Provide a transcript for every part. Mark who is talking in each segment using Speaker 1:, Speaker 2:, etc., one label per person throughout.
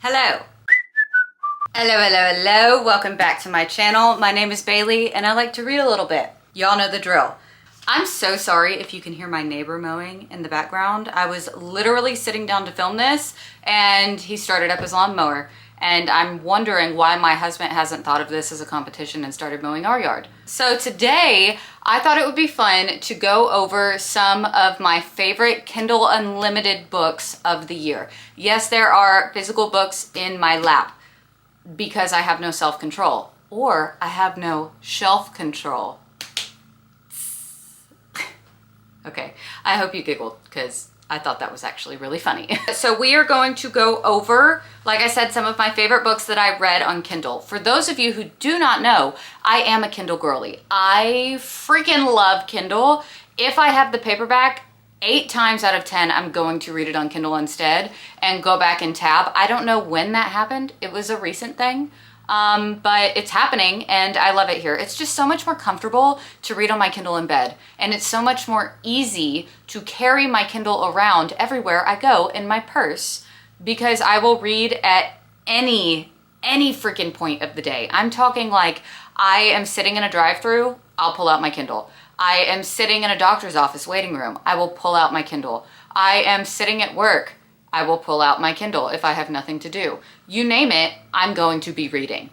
Speaker 1: Hello. Hello. Welcome back to my channel. My name is Bailey and I like to read a little bit. Y'all know the drill. I'm so sorry if you can hear my neighbor mowing in the background. I was literally sitting down to film this and he started up his lawnmower. And I'm wondering why my husband hasn't thought of this as a competition and started mowing our yard. So today, I thought it would be fun to go over some of my favorite Kindle Unlimited books of the year. Yes, there are physical books in my lap because I have no self-control, or I have no shelf control. Okay, I hope you giggled because I thought that was actually really funny. So we are going to go over, like I said, some of my favorite books that I read on Kindle. For those of you who do not know, I am a Kindle girly. I freaking love Kindle. If I have the paperback, 8 times out of 10, I'm going to read it on Kindle instead and go back and tab. I don't know when that happened. It was a recent thing. But it's happening and I love it here. It's just so much more comfortable to read on my Kindle in bed, and it's so much more easy to carry my Kindle around everywhere I go in my purse, because I will read at any freaking point of the day. I'm talking like I am sitting in a drive-thru, I'll pull out my Kindle. I am sitting in a doctor's office waiting room, I will pull out my Kindle. I am sitting at work, I will pull out my Kindle if I have nothing to do. You name it, I'm going to be reading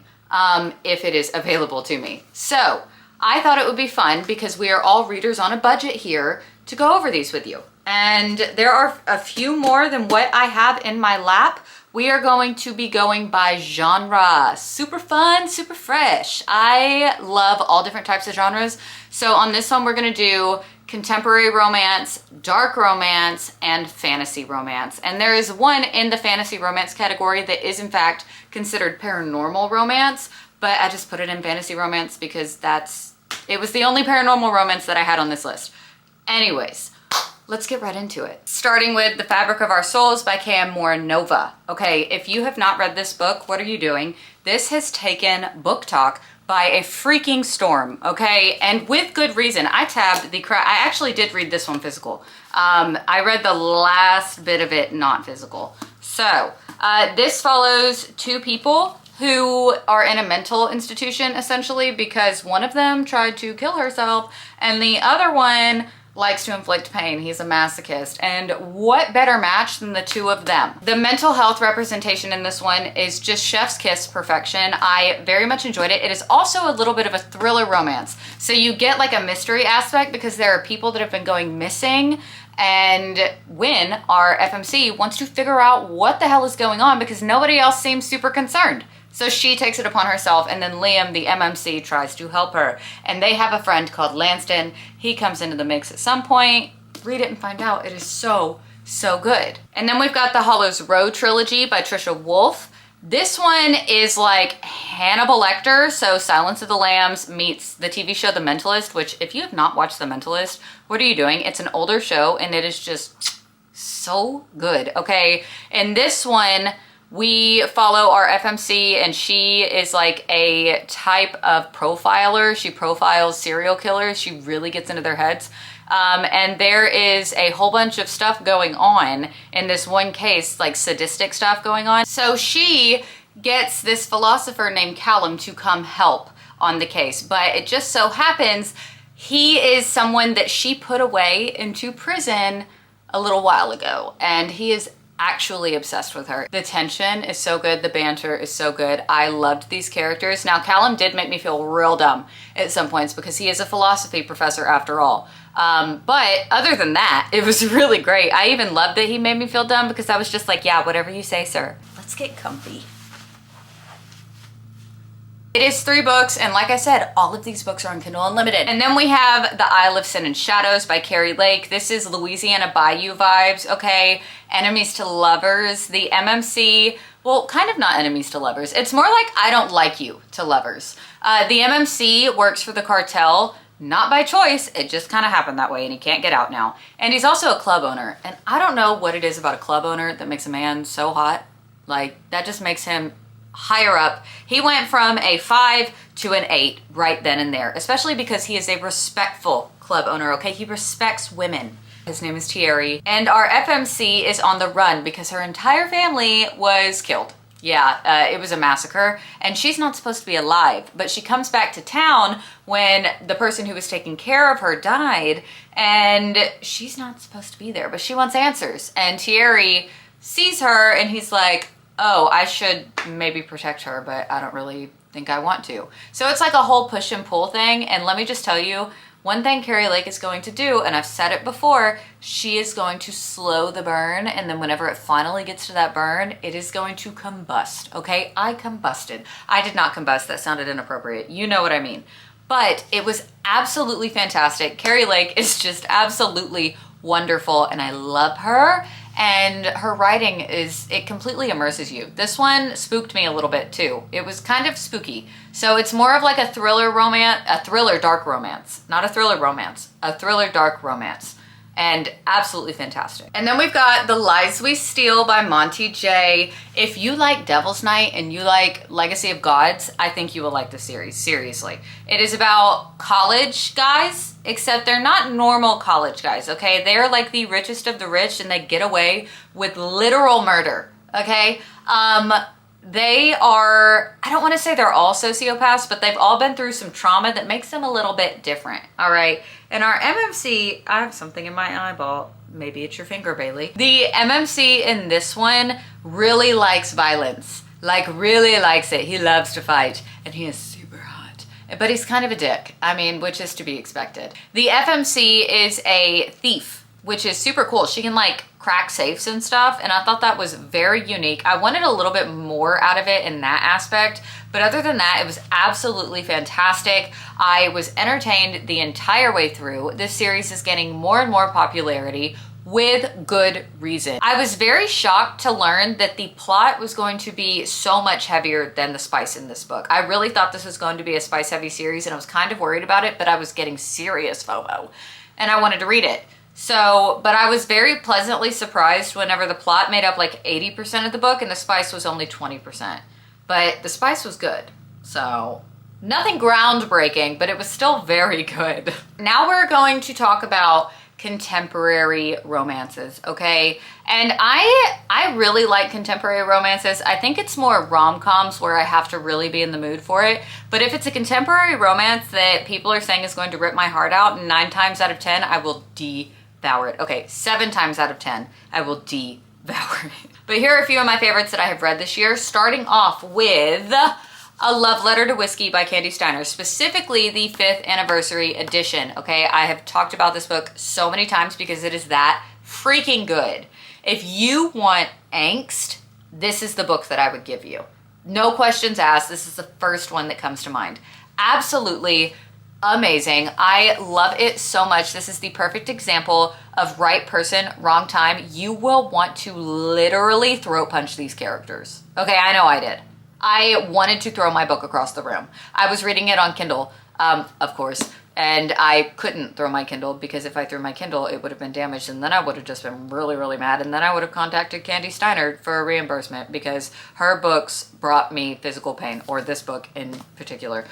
Speaker 1: if it is available to me. So I thought it would be fun, because we are all readers on a budget here, to go over these with you. And there are a few more than what I have in my lap. We are going to be going by genre. Super fun, super fresh. I love all different types of genres. So on this one, we're gonna do contemporary romance, dark romance, and fantasy romance. And there is one in the fantasy romance category that is in fact considered paranormal romance, but I just put it in fantasy romance because it was the only paranormal romance that I had on this list. Anyways, let's get right into it. Starting with The Fabric of Our Souls by K.M. Morinova. Okay, if you have not read this book, what are you doing? This has taken book talk by a freaking storm, okay? And with good reason. I tabbed the crap. I actually did read this one physical. I read the last bit of it not physical. So this follows 2 people who are in a mental institution, essentially, because one of them tried to kill herself and the other one likes to inflict pain. He's a masochist. And what better match than the 2 of them? The mental health representation in this one is just chef's kiss perfection. I very much enjoyed it. It is also a little bit of a thriller romance. So you get like a mystery aspect because there are people that have been going missing, and Wynn, our FMC, wants to figure out what the hell is going on because nobody else seems super concerned. So she takes it upon herself, and then Liam, the MMC, tries to help her. And they have a friend called Lanston. He comes into the mix at some point. Read it and find out. It is so good. And then we've got the Hollow's Row trilogy by Trisha Wolfe. This one is like Hannibal Lecter, so Silence of the Lambs meets the TV show The Mentalist, which if you have not watched The Mentalist, what are you doing? It's an older show, and it is just so good, okay? In this one, we follow our FMC, and she is like a type of profiler. She profiles serial killers. She really gets into their heads. And there is a whole bunch of stuff going on in this one case, like sadistic stuff going on. So she gets this philosopher named Callum to come help on the case. But it just so happens he is someone that she put away into prison a little while ago. And he is actually obsessed with her. The tension is so good. The banter is so good. I loved these characters. Now, Callum did make me feel real dumb at some points because he is a philosophy professor after all. But other than that, it was really great. I even loved that he made me feel dumb because I was just like, yeah, whatever you say, sir. Let's get comfy. It is 3 books, and like I said, all of these books are on Kindle Unlimited. And then we have The Isle of Sin and Shadows by Carrie Lake. This is Louisiana Bayou vibes, okay? Enemies to lovers. The MMC, well, kind of not enemies to lovers. It's more like I don't like you to lovers. The MMC works for the cartel, not by choice. It just kind of happened that way, and he can't get out now. And he's also a club owner, and I don't know what it is about a club owner that makes a man so hot. Like, that just makes him higher up. He went from a 5 to an 8 right then and there, especially because he is a respectful club owner, okay? He respects women. His name is Thierry, and our FMC is on the run because her entire family was killed. Yeah, it was a massacre, and she's not supposed to be alive, but she comes back to town when the person who was taking care of her died, and she's not supposed to be there, but she wants answers. And Thierry sees her, and he's like, oh, I should maybe protect her, but I don't really think I want to. So it's like a whole push and pull thing, and let me just tell you, one thing Carrie Lake is going to do, and I've said it before, she is going to slow the burn, and then whenever it finally gets to that burn, it is going to combust, okay? I combusted. I did not combust. That sounded inappropriate. You know what I mean. But it was absolutely fantastic. Carrie Lake is just absolutely wonderful, and I love her. And her writing it completely immerses you. This one spooked me a little bit too. It was kind of spooky. So it's more of like a thriller dark romance. Not a thriller romance, a thriller dark romance. And absolutely fantastic. And then we've got The Lies We Steal by Monty J. If you like Devil's Night and you like Legacy of Gods, I think you will like this series, seriously. It is about college guys, except they're not normal college guys, okay? They're like the richest of the rich, and they get away with literal murder, okay? They are, I don't want to say they're all sociopaths, but they've all been through some trauma that makes them a little bit different, all right? And our MMC, I have something in my eyeball. Maybe it's your finger, Bailey. The MMC in this one really likes violence, like really likes it. He loves to fight, and he is super hot, but he's kind of a dick. I mean, which is to be expected. The FMC is a thief, which is super cool. She can like crack safes and stuff, and I thought that was very unique. I wanted a little bit more out of it in that aspect, but other than that, it was absolutely fantastic. I was entertained the entire way through. This series is getting more and more popularity with good reason. I was very shocked to learn that the plot was going to be so much heavier than the spice in this book. I really thought this was going to be a spice heavy series, and I was kind of worried about it, but I was getting serious FOMO, and I wanted to read it. So, but I was very pleasantly surprised whenever the plot made up like 80% of the book and the spice was only 20%. But the spice was good. So, nothing groundbreaking, but it was still very good. Now we're going to talk about contemporary romances, okay? And I really like contemporary romances. I think it's more rom-coms where I have to really be in the mood for it. But if it's a contemporary romance that people are saying is going to rip my heart out, 9 times out of 10, I will devour it. Okay, 7 times out of 10, I will devour it. But here are a few of my favorites that I have read this year, starting off with A Love Letter to Whiskey by Candy Steiner, specifically the 5th anniversary edition, okay? I have talked about this book so many times because it is that freaking good. If you want angst, this is the book that I would give you. No questions asked, this is the first one that comes to mind. Absolutely amazing. I love it so much. This is the perfect example of right person, wrong time. You will want to literally throat punch these characters. Okay, I know I did. I wanted to throw my book across the room. I was reading it on Kindle, of course, and I couldn't throw my Kindle because if I threw my Kindle, it would have been damaged, and then I would have just been really, really mad, and then I would have contacted Candy Steiner for a reimbursement because her books brought me physical pain, or this book in particular.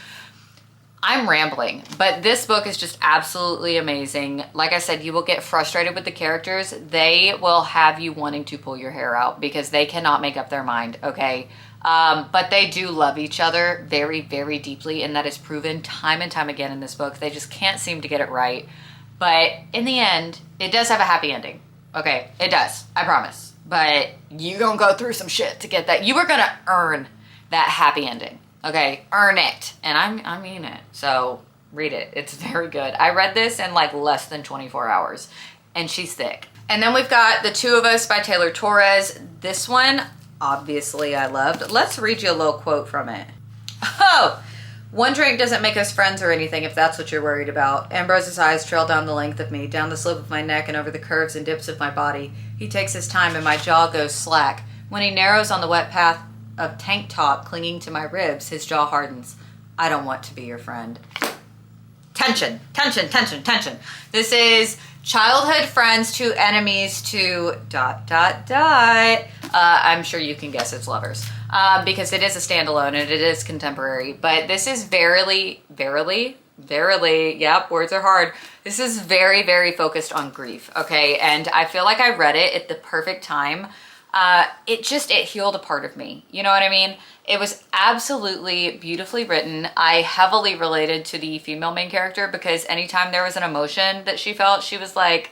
Speaker 1: I'm rambling, but this book is just absolutely amazing. Like I said, you will get frustrated with the characters. They will have you wanting to pull your hair out because they cannot make up their mind, okay? But they do love each other very, very deeply, and that is proven time and time again in this book. They just can't seem to get it right. But in the end, it does have a happy ending. Okay, it does, I promise. But you're gonna go through some shit to get that. You are gonna earn that happy ending. Okay, earn it. And I mean it. So read it. It's very good. I read this in like less than 24 hours, and she's thick. And then we've got The Two of Us by Taylor Torres. This one, obviously I loved. Let's read you a little quote from it. Oh, one drink doesn't make us friends or anything if that's what you're worried about. Ambrose's eyes trail down the length of me, down the slope of my neck and over the curves and dips of my body. He takes his time and my jaw goes slack. When he narrows on the wet path of tank top clinging to my ribs, his jaw hardens. I don't want to be your friend. Tension, tension, tension, tension. This is childhood friends to enemies to ... I'm sure you can guess it's lovers because it is a standalone and it is contemporary. But this is verily, yep, words are hard. This is very, very focused on grief, okay? And I feel like I read it at the perfect time. it healed a part of me. You know what I mean? It was absolutely beautifully written. I heavily related to the female main character because anytime there was an emotion that she felt, she was like,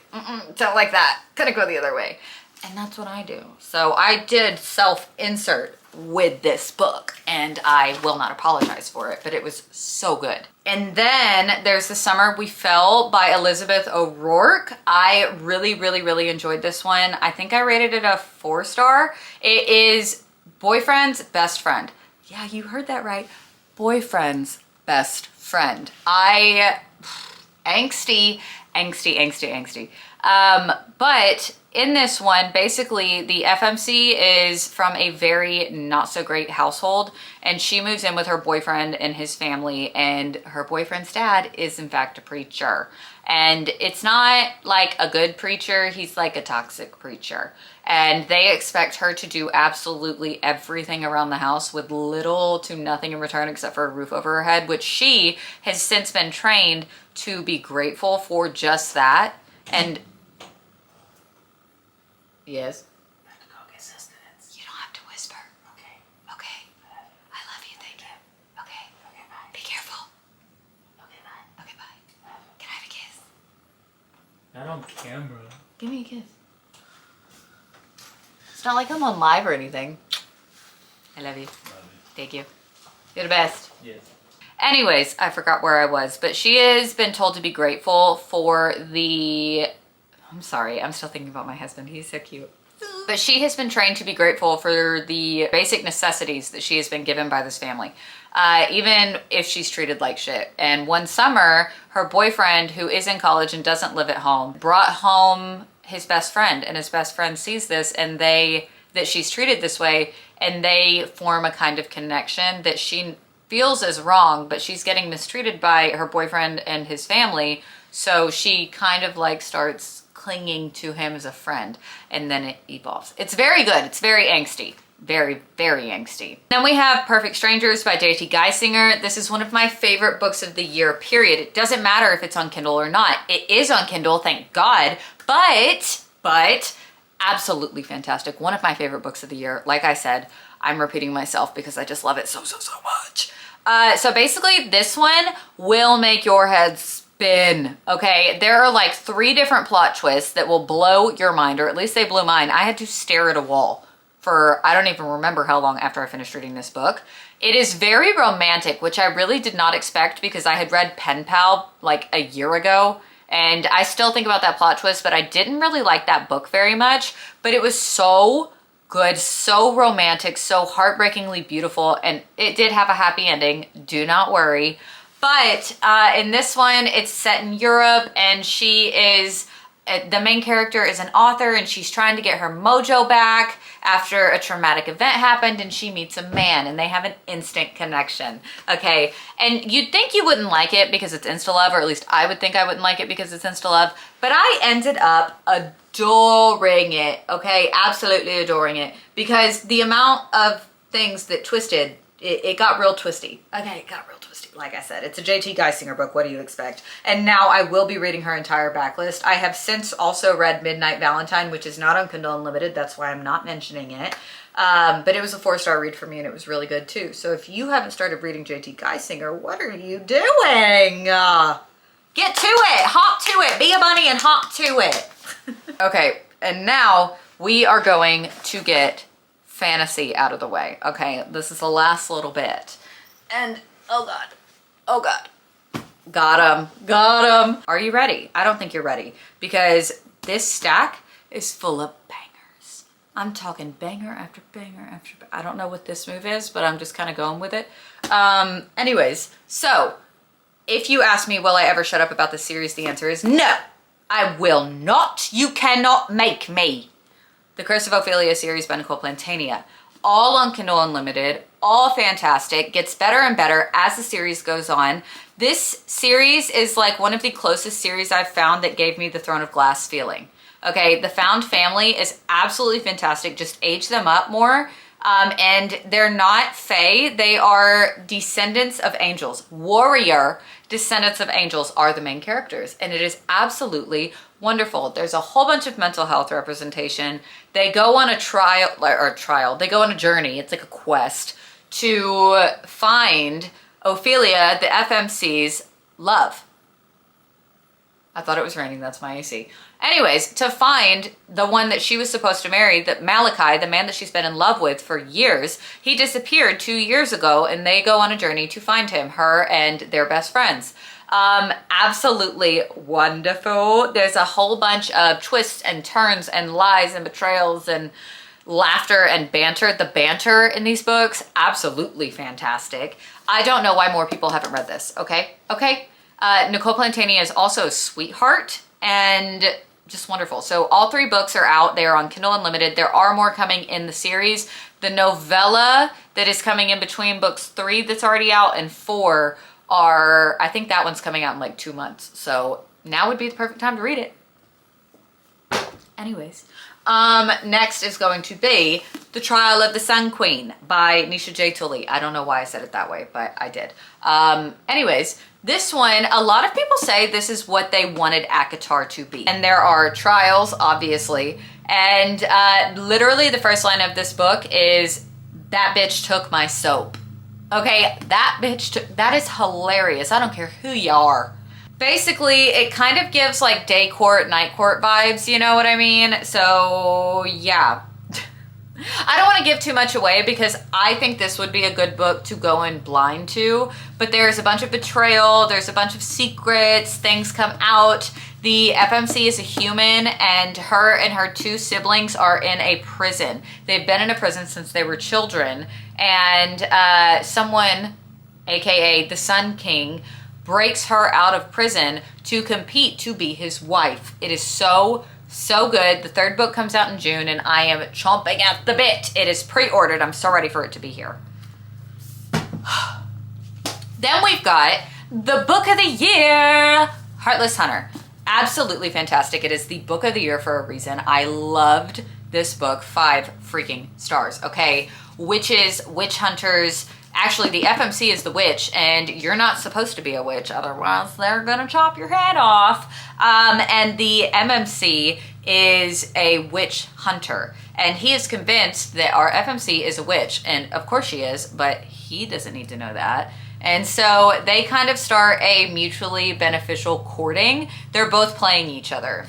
Speaker 1: don't like that, gonna go the other way. And that's what I do. So I did self-insert with this book and I will not apologize for it, but it was so good. And then there's The Summer We Fell by Elizabeth O'Rourke. I really, really, really enjoyed this one. I think I rated it a 4-star. It is boyfriend's best friend. Yeah, you heard that right. Boyfriend's best friend. Angsty. But in this one, basically the FMC is from a very not so great household and she moves in with her boyfriend and his family, and her boyfriend's dad is in fact a preacher. And it's not like a good preacher, he's like a toxic preacher. And they expect her to do absolutely everything around the house with little to nothing in return except for a roof over her head, which she has since been trained to be grateful for just that. And yes?
Speaker 2: I have to go get sustenance.
Speaker 1: You don't have to whisper.
Speaker 2: Okay.
Speaker 1: Okay. I love you, thank you. Okay.
Speaker 2: Okay, bye.
Speaker 1: Be careful.
Speaker 2: Okay, bye.
Speaker 1: Okay, bye. Can I have a kiss?
Speaker 3: Not on camera.
Speaker 1: Give me a kiss. It's not like I'm on live or anything. I love you. Thank you. You're the best.
Speaker 3: Yes.
Speaker 1: Anyways, I forgot where I was, but she has been told to be grateful for the... I'm sorry, I'm still thinking about my husband. He's so cute. But she has been trained to be grateful for the basic necessities that she has been given by this family, even if she's treated like shit. And one summer, her boyfriend, who is in college and doesn't live at home, brought home his best friend, and his best friend sees this and that she's treated this way, and they form a kind of connection that she feels is wrong, but she's getting mistreated by her boyfriend and his family. So she kind of like starts clinging to him as a friend, and then it evolves. It's very good. It's very angsty. Very, very angsty. Then we have Perfect Strangers by J.T. Geisinger. This is one of my favorite books of the year, period. It doesn't matter if it's on Kindle or not. It is on Kindle, thank God, but absolutely fantastic. One of my favorite books of the year. Like I said, I'm repeating myself because I just love it so much. So basically this one will make your head spin, okay? There are like 3 different plot twists that will blow your mind, or at least they blew mine. I had to stare at a wall for, I don't even remember how long after I finished reading this book. It is very romantic, which I really did not expect because I had read Pen Pal like a year ago, and I still think about that plot twist, but I didn't really like that book very much. But it was so good, so romantic, so heartbreakingly beautiful, and it did have a happy ending, do not worry. But in this one, it's set in Europe, and she is, the main character is an author, and she's trying to get her mojo back after a traumatic event happened, and she meets a man, and they have an instant connection, okay? And you'd think you wouldn't like it because it's insta-love, or at least I would think I wouldn't like it because it's insta-love, but I ended up adoring it, okay? Absolutely adoring it, because the amount of things that twisted, it got real twisty. Okay, it got real twisty. Like I said, it's a J.T. Geisinger book. What do you expect? And now I will be reading her entire backlist. I have since also read Midnight Valentine, which is not on Kindle Unlimited. That's why I'm not mentioning it. But it was a 4-star read for me, and it was really good too. So if you haven't started reading J.T. Geisinger, what are you doing? Get to it. Hop to it. Be a bunny and hop to it. Okay, and now we are going to get fantasy out of the way. Okay, this is the last little bit. And oh God, got him. Are you ready? I don't think you're ready, because this stack is full of bangers. I'm talking banger after banger after, I don't know what this move is, but I'm just kind of going with it. Anyways, so if you ask me, will I ever shut up about this series? The answer is no, I will not. You cannot make me. The Curse of Ophelia series by Nicole Plantania. All on Kindle Unlimited, all fantastic, gets better and better as the series goes on. This series is like one of the closest series I've found that gave me the Throne of Glass feeling. Okay, the found family is absolutely fantastic. Just age them up more. And they're not fae, they are descendants of angels. Warrior descendants of angels are the main characters. And it is absolutely Wonderful. There's a whole bunch of mental health representation. They go on a they go on a journey. It's like a quest to find Ophelia, the FMC's love. I thought it was raining, that's my AC. Anyways, to find the one that she was supposed to marry, that Malachi, the man that she's been in love with for years, he disappeared 2 years ago, and they go on a journey to find him, her and their best friends. Absolutely wonderful. There's a whole bunch of twists and turns and lies and betrayals and laughter and banter. The banter in these books, absolutely fantastic. I don't know why more people haven't read this, okay? Nicole Plantani is also a sweetheart and just wonderful. So all 3 books are out. They are on Kindle Unlimited. There are more coming in the series. The novella that is coming in between books 3 that's already out and 4 I think that one's coming out in like 2 months. So now would be the perfect time to read it. Anyways, next is going to be The Trial of the Sun Queen by Nisha J. Tully. I don't know why I said it that way, but I did. Anyways, this one, a lot of people say this is what they wanted ACOTAR to be. And there are trials, obviously. And literally the first line of this book is, "That bitch took my soap." Okay, that is hilarious. I don't care who you are. Basically, it kind of gives like day court, night court vibes, you know what I mean? So yeah. I don't want to give too much away because I think this would be a good book to go in blind to, but there's a bunch of betrayal, there's a bunch of secrets, things come out. The FMC is a human, and her 2 siblings are in a prison. They've been in a prison since they were children, and someone, aka the Sun King, breaks her out of prison to compete to be his wife. It is so good. The 3rd book comes out in June, and I am chomping at the bit. It is pre-ordered. I'm so ready for it to be here. Then we've got the book of the year, Heartless Hunter. Absolutely fantastic. It is the book of the year for a reason. I loved this book. 5 freaking stars. Okay, witches, witch hunters. Actually, the FMC is the witch, and you're not supposed to be a witch, otherwise they're gonna chop your head off. And the MMC is a witch hunter, and he is convinced that our FMC is a witch, and of course she is, but he doesn't need to know that. And so they kind of start a mutually beneficial courting. They're both playing each other.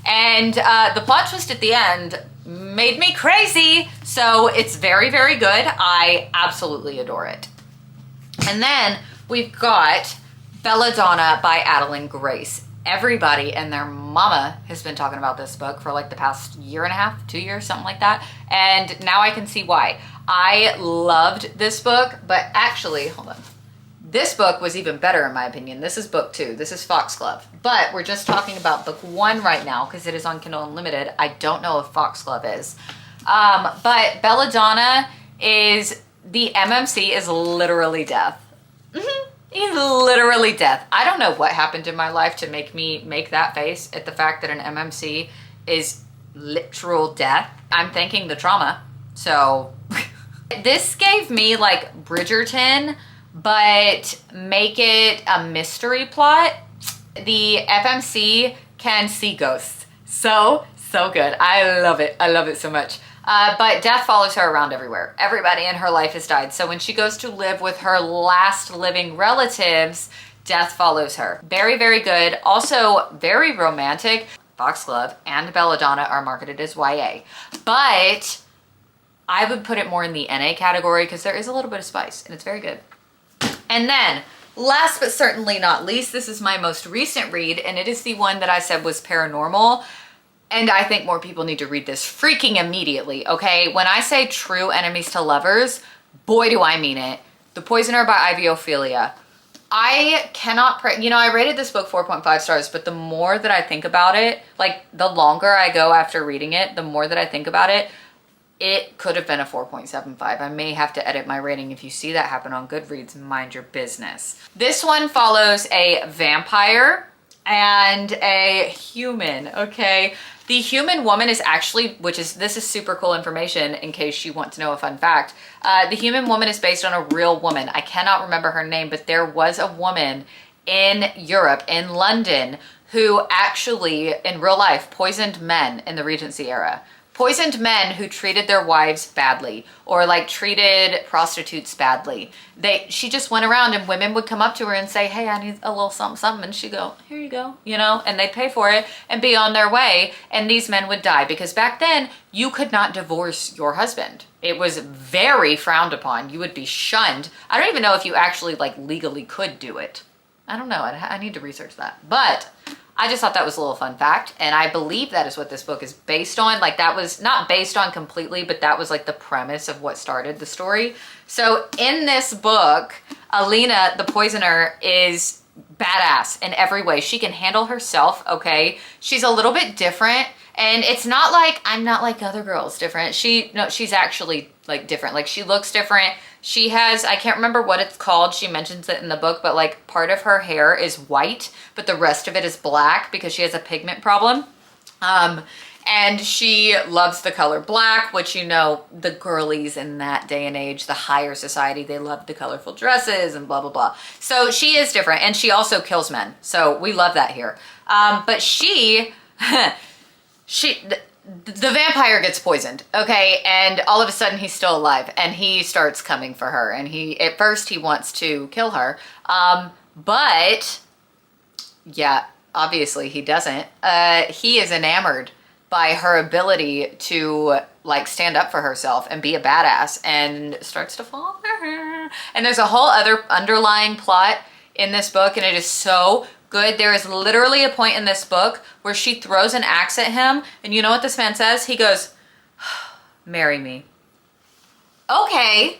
Speaker 1: And the plot twist at the end made me crazy. So it's very, very good. I absolutely adore it. And then we've got Belladonna by Adeline Grace. Everybody and their mama has been talking about this book for like the past 1.5 years, 2 years, something like that. And now I can see why. I loved this book, but actually, hold on. This book was even better in my opinion. This is book 2. This is Foxglove. But we're just talking about book 1 right now because it is on Kindle Unlimited. I don't know if Foxglove is. But Belladonna is, the MMC is literally death. He's literally death. I don't know what happened in my life to make me make that face at the fact that an MMC is literal death. I'm thanking the trauma. So this gave me like Bridgerton, but make it a mystery plot. The FMC can see ghosts. So good. I love it. I love it so much. But death follows her around everywhere. Everybody in her life has died. So when she goes to live with her last living relatives, death follows her. Very, very good. Also very romantic. Foxglove and Belladonna are marketed as YA. But I would put it more in the NA category because there is a little bit of spice and it's very good. And then last but certainly not least, this is my most recent read, and it is the one that I said was paranormal. And I think more people need to read this freaking immediately, okay? When I say true enemies to lovers, boy, do I mean it. The Poisoner by Ivy Ophelia. I cannot, I rated this book 4.5 stars, but the more that I think about it, like the longer I go after reading it, the more that I think about it, it could have been a 4.75. I may have to edit my rating. If you see that happen on Goodreads, mind your business. This one follows a vampire and a human, okay? The human woman is actually, this is super cool information in case you want to know a fun fact. The human woman is based on a real woman. I cannot remember her name, but there was a woman in Europe, in London, who actually, in real life, poisoned men in the Regency era. Poisoned men who treated their wives badly or like treated prostitutes badly. She just went around and women would come up to her and say, hey, I need a little something, something. And she'd go, here you go, you know, and they'd pay for it and be on their way. And these men would die because back then you could not divorce your husband. It was very frowned upon. You would be shunned. I don't even know if you actually like legally could do it. I don't know. I need to research that. But I just thought that was a little fun fact. And I believe that is what this book is based on. Like that was not based on completely, but that was like the premise of what started the story. So in this book, Alina, the poisoner, is badass in every way. She can handle herself, okay? She's a little bit different. And it's not like, I'm not like other girls different. She's actually like different. Like she looks different. She has, I can't remember what it's called. She mentions it in the book, but like part of her hair is white, but the rest of it is black because she has a pigment problem. And she loves the color black, which, you know, the girlies in that day and age, the higher society, they love the colorful dresses and blah, blah, blah. So she is different. And she also kills men. So we love that here. But the vampire gets poisoned, okay, and all of a sudden he's still alive and he starts coming for her, and at first he wants to kill her, but yeah, obviously he doesn't. He is enamored by her ability to like stand up for herself and be a badass, and starts to fall for her. And there's a whole other underlying plot in this book, and it is so good. There is literally a point in this book where she throws an axe at him, and you know what this man says? He goes, marry me. Okay.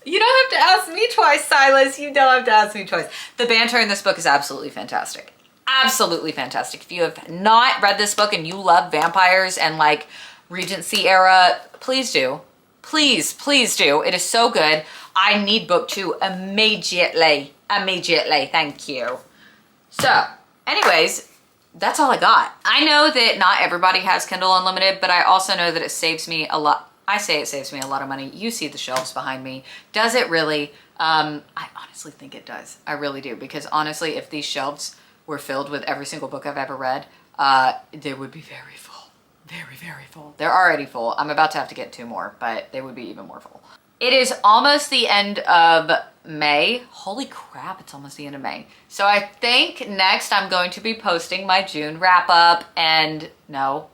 Speaker 1: You don't have to ask me twice, Silas. You don't have to ask me twice. The banter in this book is absolutely fantastic. Absolutely fantastic. If you have not read this book and you love vampires and like Regency era, please do. Please do. It is so good. I need book 2 immediately. Thank you. So, anyways, that's all I got. I know that not everybody has Kindle Unlimited, but I also know that it saves me a lot. I say it saves me a lot of money. You see the shelves behind me. Does it really? I honestly think it does. I really do. Because honestly, if these shelves were filled with every single book I've ever read, they would be very full. Very full. They're already full. I'm about to have to get 2 more, but they would be even more full. It is almost the end of May. Holy crap, it's almost the end of May. So I think next I'm going to be posting my June wrap up, and no,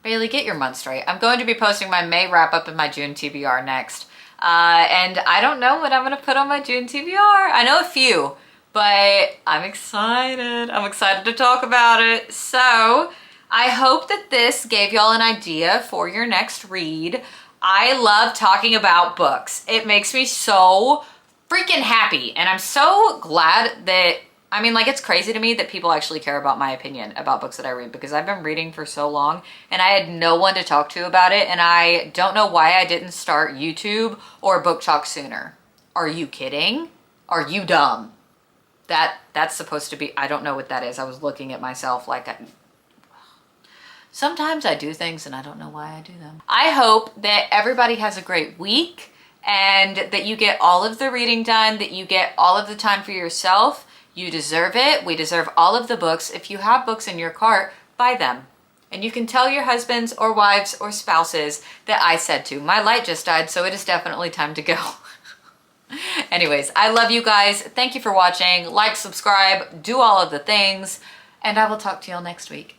Speaker 1: Bailey, get your month straight. I'm going to be posting my May wrap up and my June TBR next. And I don't know what I'm gonna put on my June TBR. I know a few, but I'm excited. I'm excited to talk about it. So I hope that this gave y'all an idea for your next read. I love talking about books. It makes me so freaking happy. And I'm so glad that, I mean, like, it's crazy to me that people actually care about my opinion about books that I read, because I've been reading for so long and I had no one to talk to about it. And I don't know why I didn't start YouTube or Book Talk sooner. Are you kidding? Are you dumb? That's supposed to be, I don't know what that is. I was looking at myself like, sometimes I do things and I don't know why I do them. I hope that everybody has a great week and that you get all of the reading done, that you get all of the time for yourself. You deserve it. We deserve all of the books. If you have books in your cart, buy them. And you can tell your husbands or wives or spouses that I said to. My light just died, so it is definitely time to go. Anyways, I love you guys. Thank you for watching. Like, subscribe, do all of the things, and I will talk to y'all next week.